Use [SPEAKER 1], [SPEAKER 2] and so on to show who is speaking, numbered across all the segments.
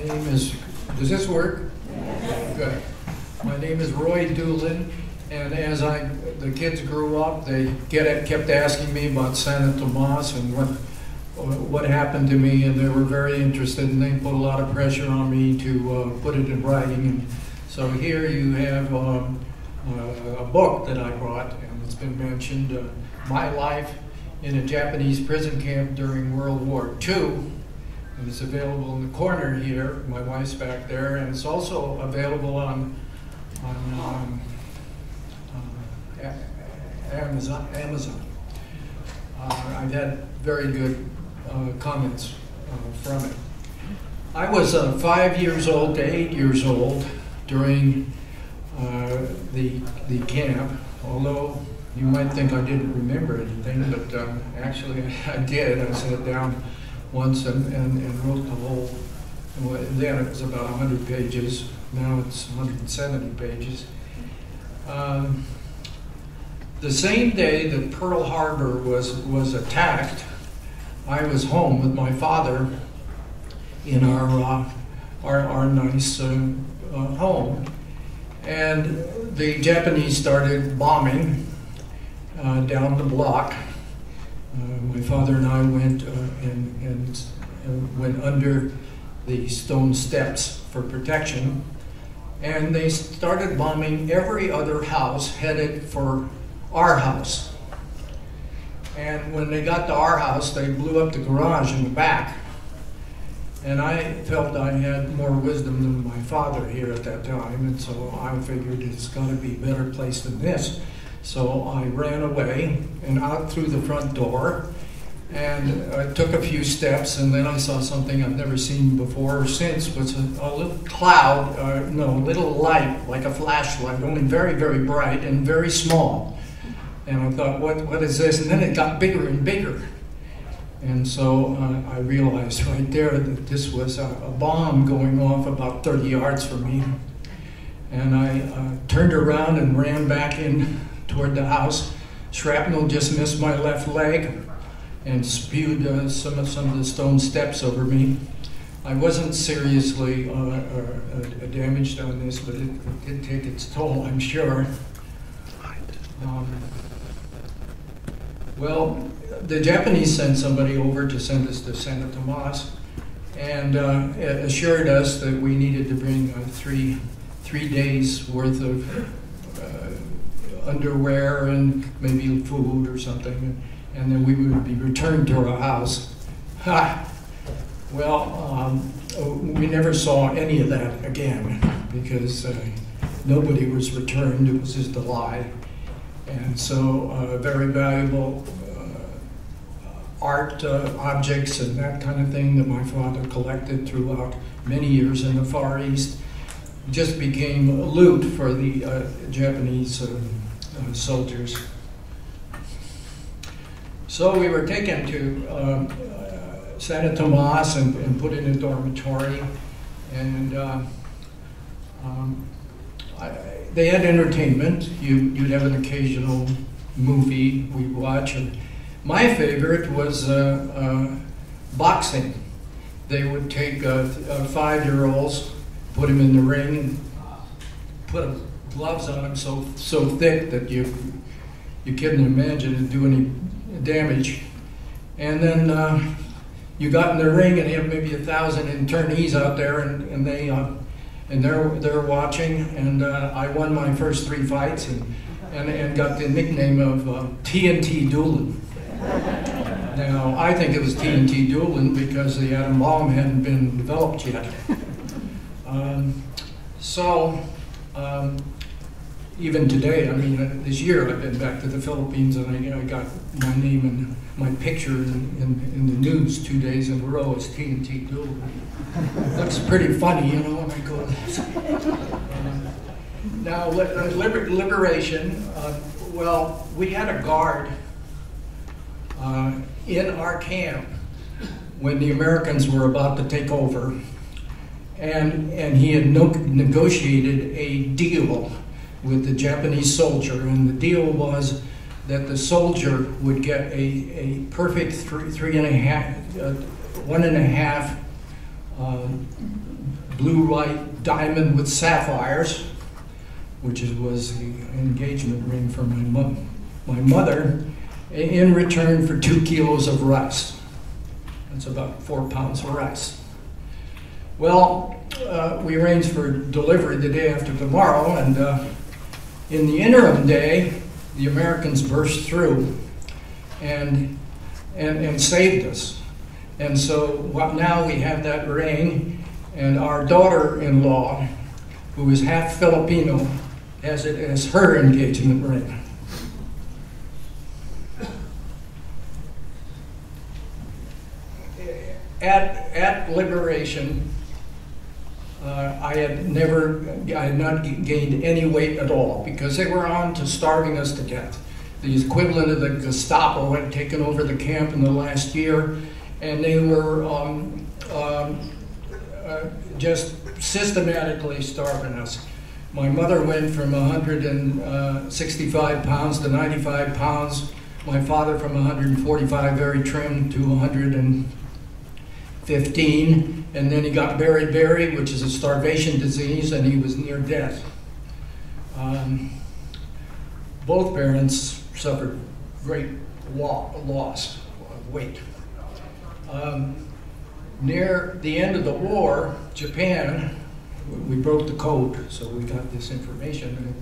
[SPEAKER 1] name is, does this work? Yes. Good. My name is Roy Doolin, and as the kids grew up, they kept asking me about Santa Tomas and what happened to me, and they were very interested, and they put a lot of pressure on me to put it in writing. And so here you have a book that I brought, and it's been mentioned, My Life in a Japanese Prison Camp During World War II. And it's available in the corner here. My wife's back there, and it's also available on Amazon. I've had very good comments from it. I was 5 years old to 8 years old during the camp, although you might think I didn't remember anything, but actually I did. I sat down once and wrote the whole, then it was about 100 pages, now it's 170 pages. The same day that Pearl Harbor was attacked, I was home with my father in our nice home, and the Japanese started bombing down the block. My father and I went went under the stone steps for protection, and they started bombing every other house headed for our house. And when they got to our house, they blew up the garage in the back. And I felt I had more wisdom than my father here at that time, and so I figured it's got to be a better place than this. So I ran away and out through the front door, and I took a few steps, and then I saw something I've never seen before or since. It was a little cloud, little light, like a flashlight, only very, very bright and very small. And I thought, what is this? And then it got bigger and bigger. And so I realized right there that this was a bomb going off about 30 yards from me. And I turned around and ran back in toward the house. Shrapnel just missed my left leg and spewed some of the stone steps over me. I wasn't seriously damaged on this, but it did take its toll, I'm sure. Well, the Japanese sent somebody over to send us to Santa Tomas, and assured us that we needed to bring 3 days worth of underwear and maybe food or something, and then we would be returned to our house. Well, we never saw any of that again because nobody was returned. It was just a lie. And so very valuable art objects and that kind of thing that my father collected throughout many years in the Far East just became loot for the Japanese soldiers. So we were taken to Santa Tomas and put in a dormitory, and they had entertainment. You'd have an occasional movie we'd watch. And my favorite was boxing. They would take 5-year-olds, put them in the ring, and put gloves on them so thick that you couldn't imagine it do any damage. And then you got in the ring and you have maybe 1,000 internees out there, and they're watching. And I won my first 3 fights and got the nickname of TNT Doolin. Now, I think it was TNT Doolin because the atom bomb hadn't been developed yet. Even today, I mean, this year I've been back to the Philippines, and I got my name and my picture in the news 2 days in a row as TNT Doolin. Looks pretty funny, you know, when I go now, liberation, well, we had a guard in our camp when the Americans were about to take over, and he had negotiated a deal with the Japanese soldier, and the deal was that the soldier would get a perfect 1.5 blue white diamond with sapphires, which was the engagement ring for my mother, in return for 2 kilos of rice. That's about 4 pounds of rice. Well, we arranged for delivery the day after tomorrow, and in the interim day, the Americans burst through and saved us. And so now we have that ring, and our daughter-in-law, who is half Filipino, has it as her engagement ring. At liberation, I had not gained any weight at all because they were on to starving us to death. The equivalent of the Gestapo had taken over the camp in the last year, and they were just systematically starving us. My mother went from 165 pounds to 95 pounds. My father from 145, very trim, to 115. And then he got beriberi, which is a starvation disease, and he was near death. Both parents suffered great loss of weight. Near the end of the war, Japan, we broke the code, so we got this information.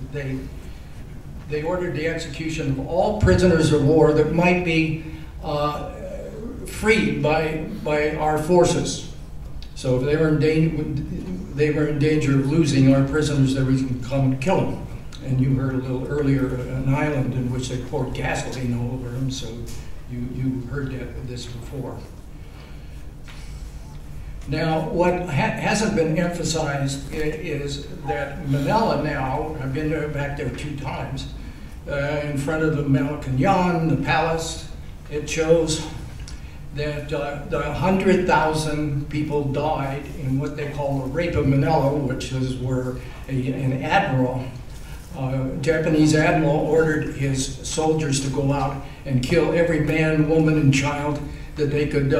[SPEAKER 1] They ordered the execution of all prisoners of war that might be freed by our forces. So if they were in danger of losing our prisoners, they would come and kill them. And you heard a little earlier an island in which they poured gasoline all over them, so you heard this before. Now, what hasn't been emphasized is that Manila now, I've been back there 2 times, in front of the Malacanang, the palace, it shows that the 100,000 people died in what they call the Rape of Manila, which is where an admiral, Japanese admiral, ordered his soldiers to go out and kill every man, woman, and child that they could.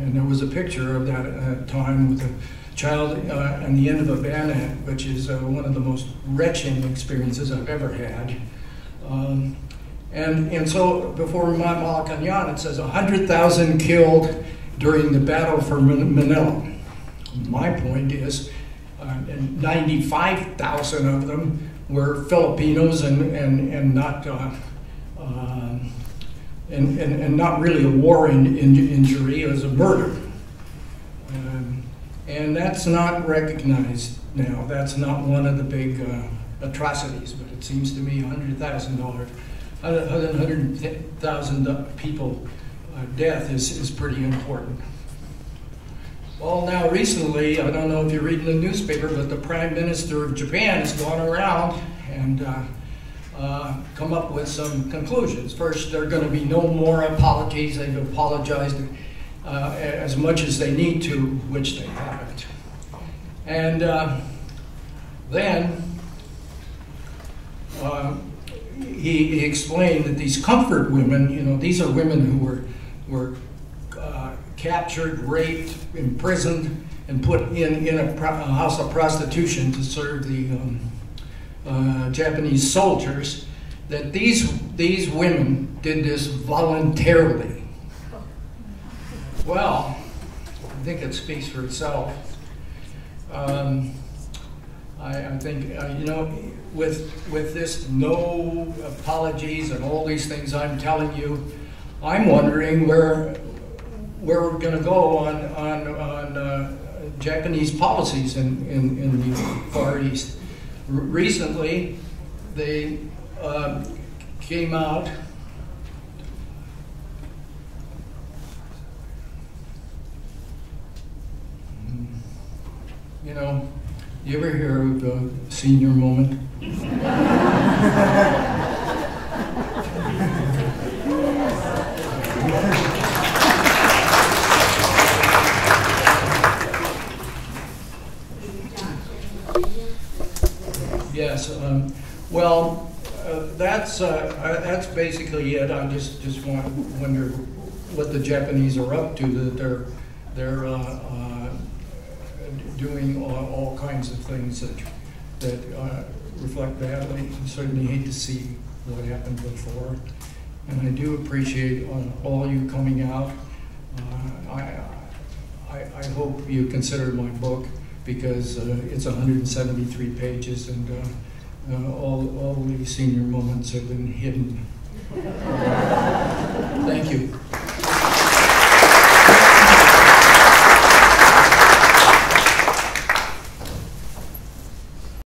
[SPEAKER 1] And there was a picture of that time with a child on the end of a bayonet, which is one of the most wretching experiences I've ever had. And so before Malacanang, it says 100,000 killed during the battle for Manila. My point is, 95,000 of them were Filipinos and not not really a war injury. It was a murder, and that's not recognized now. That's not one of the big atrocities, but it seems to me $100,000 people death is pretty important. Well, now recently, I don't know if you're reading the newspaper, but the Prime Minister of Japan has gone around and come up with some conclusions. First, there are going to be no more apologies. They've apologized as much as they need to, which they haven't. And then he explained that these comfort women, you know, these are women who were captured, raped, imprisoned, and put in a house of prostitution to serve the Japanese soldiers, that these women did this voluntarily. Well, I think it speaks for itself. I think, you know, with this no apologies and all these things I'm telling you, I'm wondering where we're going to go on Japanese policies in the Far East. Recently, they came out you know, you ever hear of the senior moment? Yes. Well, that's basically it. I just wonder what the Japanese are up to, that They're doing all kinds of things that reflect badly. I certainly hate to see what happened before. And I do appreciate all you coming out. I hope you consider my book, because it's 173 pages, and all the senior moments have been hidden. Thank you.